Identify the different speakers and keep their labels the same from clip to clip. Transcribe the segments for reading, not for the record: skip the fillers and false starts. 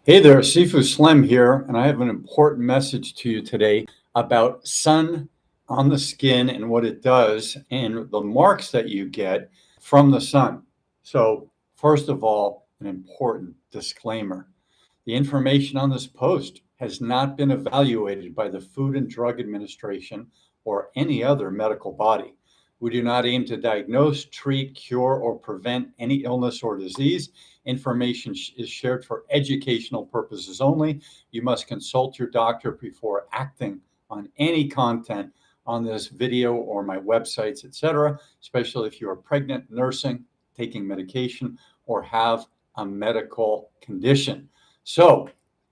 Speaker 1: Hey there, Sifu Slim here, and I have an important message to you today about sun on the skin and what it does and the marks that you get from the sun. So, first of all, an important disclaimer. The information on this post has not been evaluated by the Food and Drug Administration or any other medical body. We do not aim to diagnose, treat, cure, or prevent any illness or disease. Information is shared for educational purposes only. You must consult your doctor before acting on any content on this video or my websites, etc., especially if you are pregnant, nursing, taking medication, or have a medical condition. So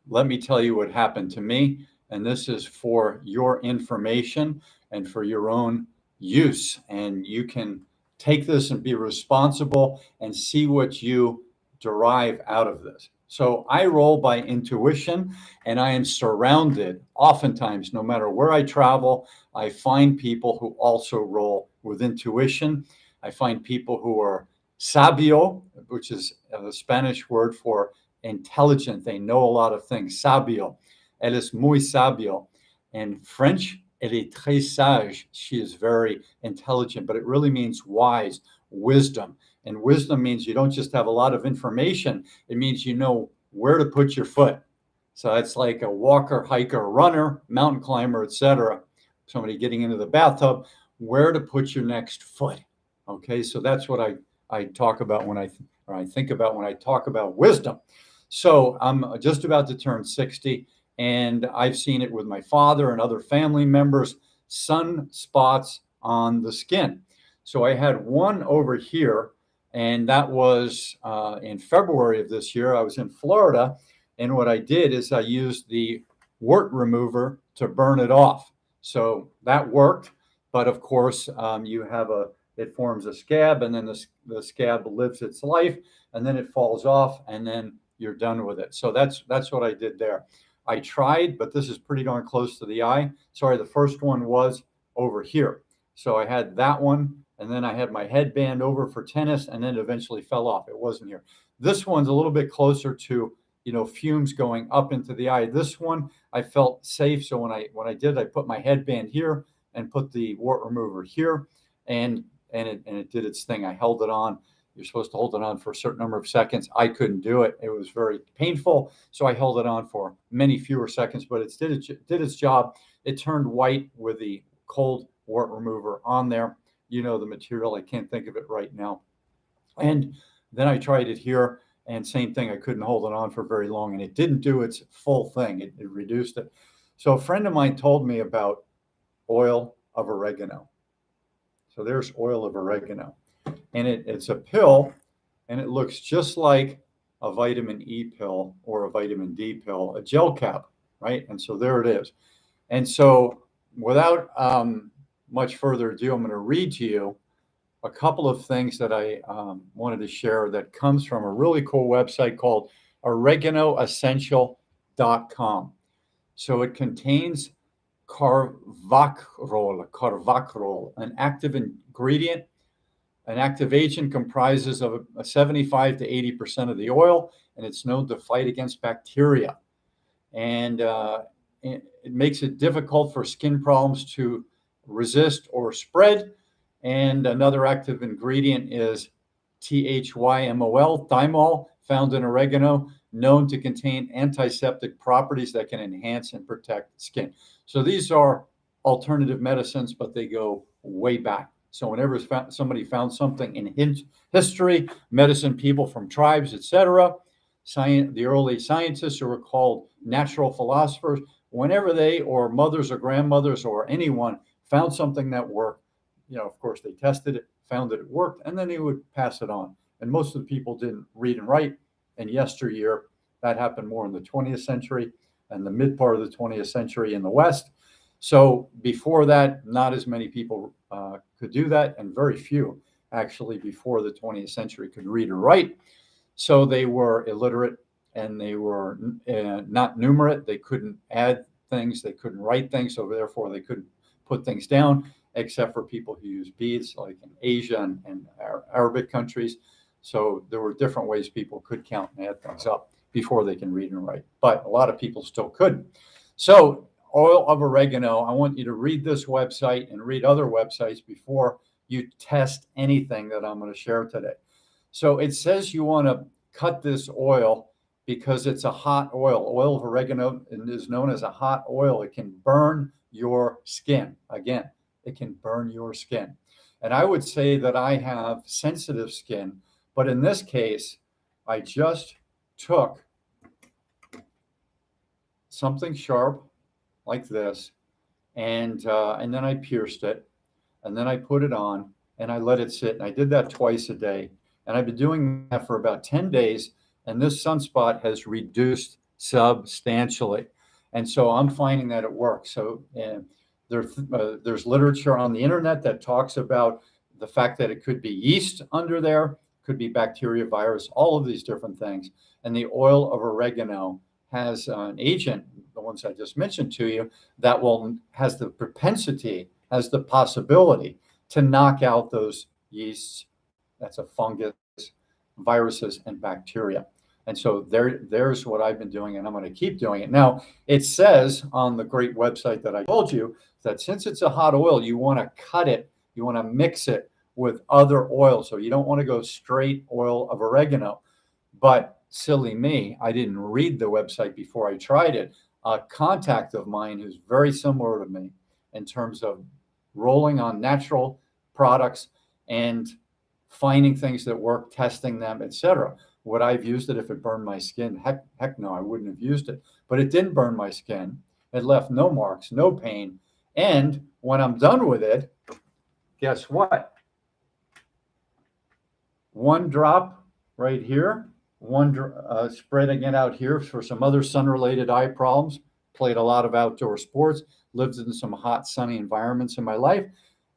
Speaker 1: let me tell you what happened to me, and this is for your information and for your own use. And you can take this and be responsible and see what you derive out of this. So I roll by intuition, and I am surrounded, oftentimes, no matter where I travel, I find people who also roll with intuition. I find people who are sabio, which is the Spanish word for intelligent. They know a lot of things. Sabio. Elle es muy sabio. In French, elle est très sage. She is very intelligent, but it really means wise, wisdom. And wisdom means you don't just have a lot of information. It means you know where to put your foot. So it's like a walker, hiker, runner, mountain climber, etc. Somebody getting into the bathtub, where to put your next foot. Okay, so that's what I talk about when I think about when I talk about wisdom. So I'm just about to turn 60, and I've seen it with my father and other family members, sunspots on the skin. So I had one over here, and that was in February of this year. I was in Florida, and what I did is I used the wart remover to burn it off. So that worked, but of course, it forms a scab, and then the scab lives its life, and then it falls off, and then you're done with it. So that's what I did there. I tried, but this is pretty darn close to the eye. Sorry, the first one was over here. So I had that one, and then I had my headband over for tennis, and then it eventually fell off. It wasn't here. This one's a little bit closer to, fumes going up into the eye. This one I felt safe. So when I did, I put my headband here and put the wart remover here, and it did its thing. I held it on. You're supposed to hold it on for a certain number of seconds. I couldn't do it. It was very painful. So I held it on for many fewer seconds, but it did its job. It turned white with the cold wart remover on there. You know the material. I can't think of it right now. And then I tried it here, and same thing. I couldn't hold it on for very long, and it didn't do its full thing. It reduced it. So a friend of mine told me about oil of oregano. So there's oil of oregano. And it's a pill, and it looks just like a vitamin E pill or a vitamin D pill, a gel cap, right? And so there it is. And so without much further ado, I'm going to read to you a couple of things that I wanted to share that comes from a really cool website called oreganoessential.com. So it contains carvacrol, an active ingredient. An active agent comprises of 75 to 80% of the oil, and it's known to fight against bacteria. And it makes it difficult for skin problems to resist or spread. And another active ingredient is THYMOL, thymol, found in oregano, known to contain antiseptic properties that can enhance and protect skin. So these are alternative medicines, but they go way back. So whenever somebody found something in history, medicine people from tribes, etc., the early scientists who were called natural philosophers, whenever they or mothers or grandmothers or anyone found something that worked, of course, they tested it, found that it worked, and then they would pass it on. And most of the people didn't read and write. And yesteryear, that happened more in the 20th century and the mid part of the 20th century in the West. So before that, not as many people could do that, and very few actually before the 20th century could read or write. So they were illiterate, and they were not numerate. They couldn't add things, they couldn't write things, so therefore they couldn't put things down, except for people who use beads, like in Asia and Arabic countries. So there were different ways people could count and add things up. before they can read and write. But a lot of people still couldn't. So oil of oregano, I want you to read this website and read other websites before you test anything that I'm going to share today. So it says you want to cut this oil because it's a hot oil. Oil of oregano is known as a hot oil. It can burn your skin. Again, it can burn your skin. And I would say that I have sensitive skin, but in this case, I just took something sharp like this, and then I pierced it, and then I put it on, and I let it sit. And I did that twice a day, and I've been doing that for about 10 days, and this sunspot has reduced substantially. And so I'm finding that it works. So there's literature on the internet that talks about the fact that it could be yeast under there, could be bacteria, virus, all of these different things. And the oil of oregano has an agent, the ones I just mentioned to you, that has the propensity, has the possibility to knock out those yeasts, that's a fungus, viruses, and bacteria. And so there's what I've been doing, and I'm going to keep doing it. Now, it says on the great website that I told you that since it's a hot oil, you want to cut it, you want to mix it with other oils. So you don't want to go straight oil of oregano. But silly me, I didn't read the website before I tried it. A contact of mine who's very similar to me in terms of rolling on natural products and finding things that work, testing them, etc. Would I have used it if it burned my skin? Heck no, I wouldn't have used it. But it didn't burn my skin. It left no marks, no pain. And when I'm done with it, guess what? One drop right here, spreading it out here for some other sun-related eye problems. Played a lot of outdoor sports, lived in some hot, sunny environments in my life.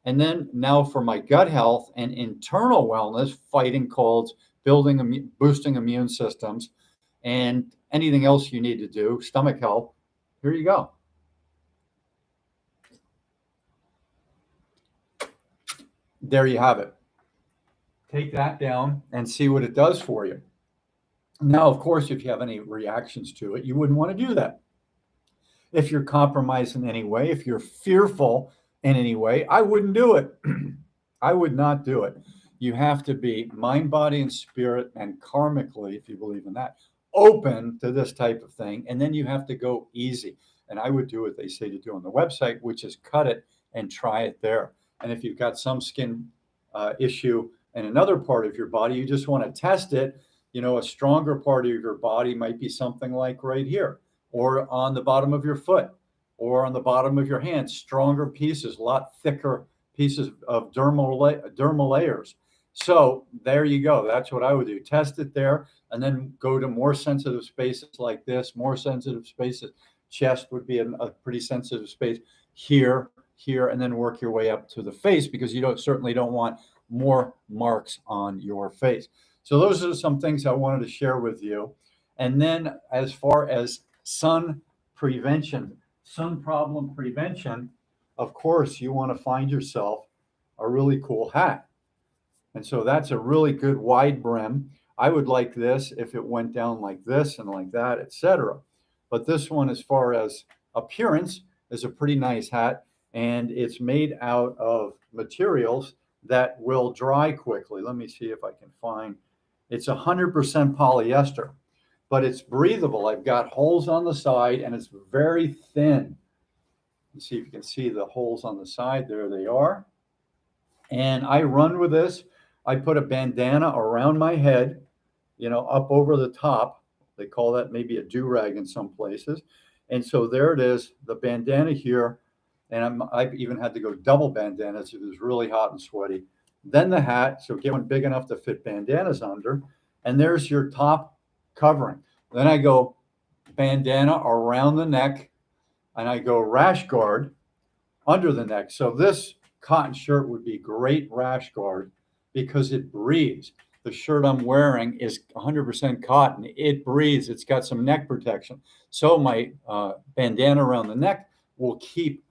Speaker 1: And then now for my gut health and internal wellness, fighting colds, boosting immune systems, and anything else you need to do, stomach health, here you go. There you have it. Take that down and see what it does for you. Now, of course, if you have any reactions to it, you wouldn't want to do that. If you're compromised in any way, if you're fearful in any way, I wouldn't do it. I would not do it. You have to be mind, body, and spirit, and karmically, if you believe in that, open to this type of thing. And then you have to go easy. And I would do what they say to do on the website, which is cut it and try it there. And if you've got some skin issue in another part of your body, you just want to test it. You know, a stronger part of your body might be something like right here, or on the bottom of your foot, or on the bottom of your hand. Stronger pieces, a lot thicker pieces of dermal layers. So there you go. That's what I would do. Test it there, and then go to more sensitive spaces like this, more sensitive spaces. Chest would be a pretty sensitive space here, and then work your way up to the face, because you certainly don't want more marks on your face. So those are some things I wanted to share with you. And then as far as sun problem prevention, of course, you want to find yourself a really cool hat. And so that's a really good wide brim. I would like this if it went down like this and like that, etc. But this one, as far as appearance, is a pretty nice hat, and it's made out of materials that will dry quickly. Let me see if I can find. It's 100% polyester, but it's breathable. I've got holes on the side, and it's very thin. Let's see if you can see the holes on the side. There they are. And I run with this. I put a bandana around my head, up over the top. They call that maybe a do-rag in some places. And so there it is, the bandana here. And I've even had to go double bandanas if it was really hot and sweaty. Then the hat, so get one big enough to fit bandanas under. And there's your top covering. Then I go bandana around the neck, and I go rash guard under the neck. So this cotton shirt would be great rash guard because it breathes. The shirt I'm wearing is 100% cotton. It breathes. It's got some neck protection. So my bandana around the neck will keep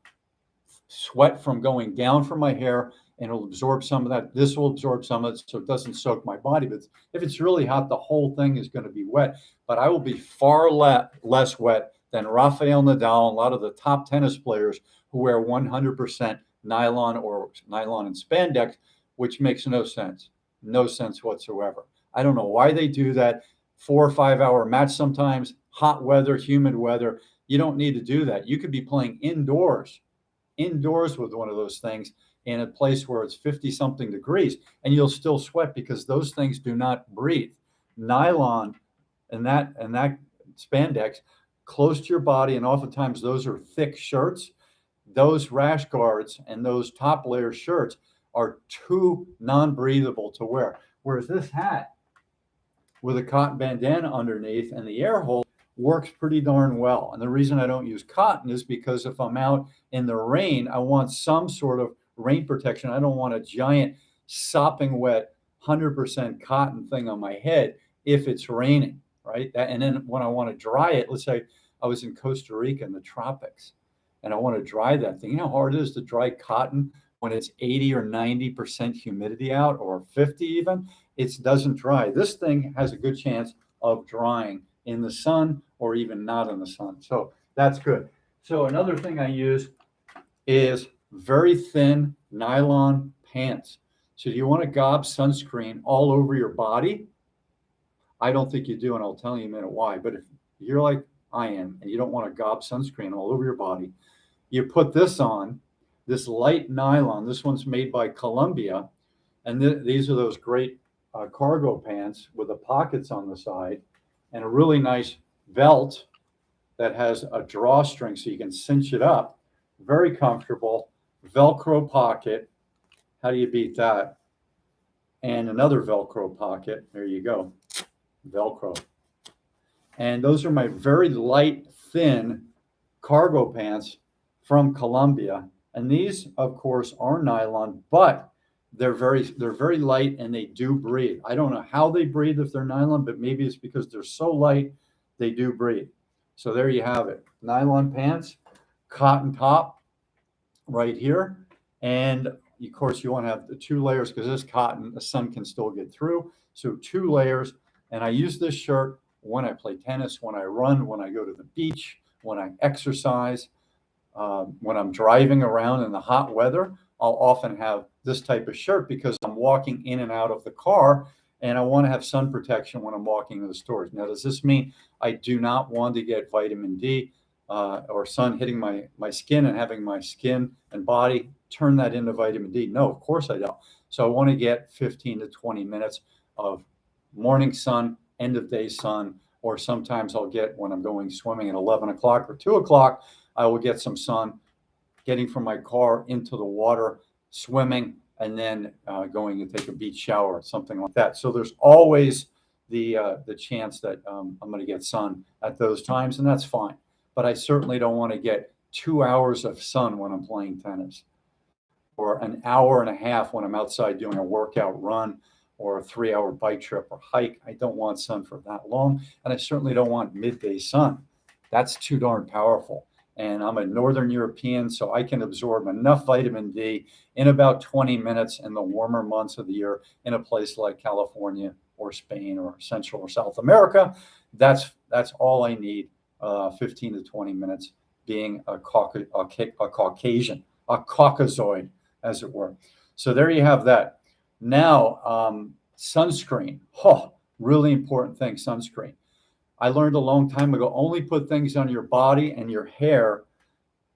Speaker 1: sweat from going down from my hair, and it'll absorb some of that. This will absorb some of it so it doesn't soak my body. But if it's really hot, the whole thing is going to be wet. But I will be far less wet than Rafael Nadal and a lot of the top tennis players who wear 100% nylon or nylon and spandex, which makes no sense. No sense whatsoever. I don't know why they do that. 4 or 5 hour match sometimes, hot weather, humid weather. You don't need to do that. You could be playing indoors with one of those things in a place where it's 50 something degrees and you'll still sweat because those things do not breathe. Nylon and that spandex close to your body, and oftentimes those are thick shirts. Those rash guards and those top layer shirts are too non-breathable to wear. Whereas this hat with a cotton bandana underneath and the air hole works pretty darn well. And the reason I don't use cotton is because if I'm out in the rain, I want some sort of rain protection. I don't want a giant sopping wet 100% cotton thing on my head if it's raining, right? And then when I want to dry it, let's say I was in Costa Rica in the tropics and I want to dry that thing. You know how hard it is to dry cotton when it's 80 or 90% humidity out, or 50 even? It doesn't dry. This thing has a good chance of drying in the sun or even not in the sun. So that's good. So another thing I use is very thin nylon pants. So do you want to gob sunscreen all over your body? I don't think you do, and I'll tell you in a minute why. But if you're like I am and you don't want to gob sunscreen all over your body, you put this on, this light nylon. This one's made by Columbia, and these are those great cargo pants with the pockets on the side and a really nice belt that has a drawstring so you can cinch it up. Very comfortable. Velcro pocket. How do you beat that? And another Velcro pocket. There you go. Velcro. And those are my very light, thin cargo pants from Columbia. And these, of course, are nylon, but they're very light and they do breathe. I don't know how they breathe if they're nylon, but maybe it's because they're so light they do breathe. So there you have it. Nylon pants, cotton top right here. And of course you want to have the 2 layers because this cotton, the sun can still get through. So 2 layers. And I use this shirt when I play tennis, when I run, when I go to the beach, when I exercise, when I'm driving around in the hot weather. I'll often have this type of shirt because I'm walking in and out of the car and I want to have sun protection when I'm walking to the stores. Now, does this mean I do not want to get vitamin D or sun hitting my skin and having my skin and body turn that into vitamin D? No, of course I don't. So I want to get 15 to 20 minutes of morning sun, end of day sun, or sometimes I'll get, when I'm going swimming at 11 o'clock or 2 o'clock, I will get some sun getting from my car into the water, swimming, and then going to take a beach shower, something like that. So there's always the chance that I'm going to get sun at those times, and that's fine. But I certainly don't want to get 2 hours of sun when I'm playing tennis, or an hour and a half when I'm outside doing a workout run or a 3-hour bike trip or hike. I don't want sun for that long, and I certainly don't want midday sun. That's too darn powerful. And I'm a Northern European, so I can absorb enough vitamin D in about 20 minutes in the warmer months of the year in a place like California or Spain or Central or South America. That's all I need, 15 to 20 minutes being a Caucasian, a Caucasoid, as it were. So there you have that. Now, sunscreen. Really important thing, sunscreen. I learned a long time ago, only put things on your body and your hair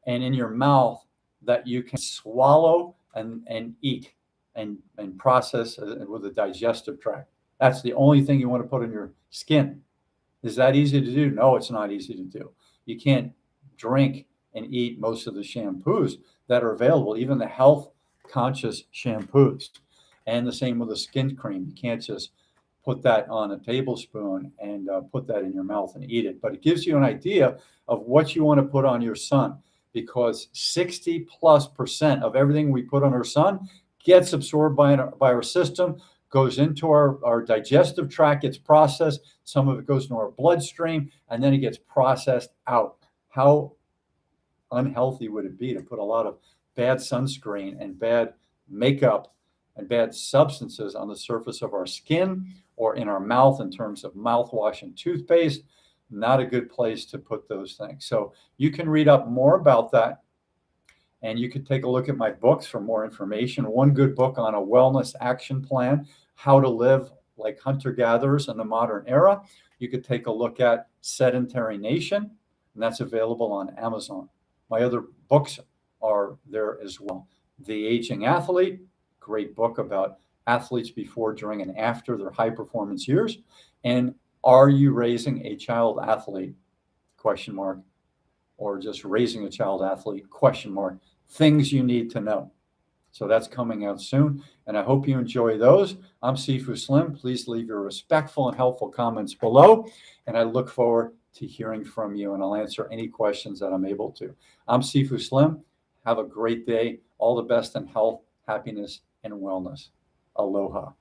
Speaker 1: and in your mouth that you can swallow and eat and process with the digestive tract. That's the only thing you want to put on your skin. Is that easy to do? No, it's not easy to do. You can't drink and eat most of the shampoos that are available, even the health conscious shampoos. And the same with the skin cream. You can't just put that on a tablespoon and put that in your mouth and eat it. But it gives you an idea of what you want to put on your sun, because 60+% of everything we put on our sun gets absorbed by our system, goes into our digestive tract, gets processed. Some of it goes into our bloodstream, and then it gets processed out. How unhealthy would it be to put a lot of bad sunscreen and bad makeup and bad substances on the surface of our skin or in our mouth in terms of mouthwash and toothpaste. Not a good place to put those things. So you can read up more about that, and you can take a look at my books for more information. One good book on a wellness action plan, how to live like hunter-gatherers in the modern era. You could take a look at Sedentary Nation, and that's available on Amazon. My other books are there as well. The Aging Athlete, great book about athletes before, during, and after their high performance years. And Are You Raising a Child Athlete? Question mark. Or just Raising a Child Athlete? Question mark. Things you need to know. So that's coming out soon, and I hope you enjoy those. I'm Sifu Slim. Please leave your respectful and helpful comments below, and I look forward to hearing from you, and I'll answer any questions that I'm able to. I'm Sifu Slim. Have a great day. All the best in health, happiness, and wellness. Aloha.